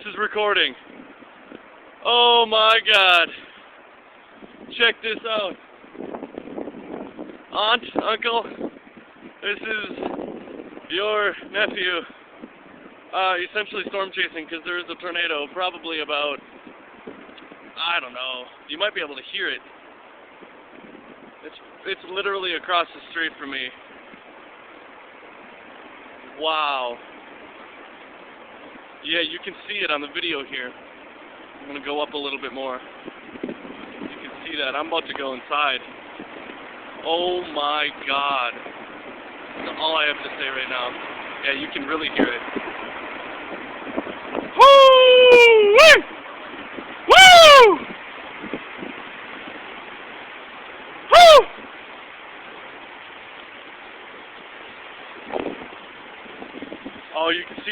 This is recording. Oh my god. Check this out. Aunt, uncle, this is your nephew. Essentially storm chasing because there is a tornado, probably about, I don't know, you might be able to hear it. It's literally across the street from me. Wow. Yeah, you can see it on the video here. I'm going to go up a little bit more. You can see that. I'm about to go inside. Oh my god. That's all I have to say right now. Yeah, you can really hear it.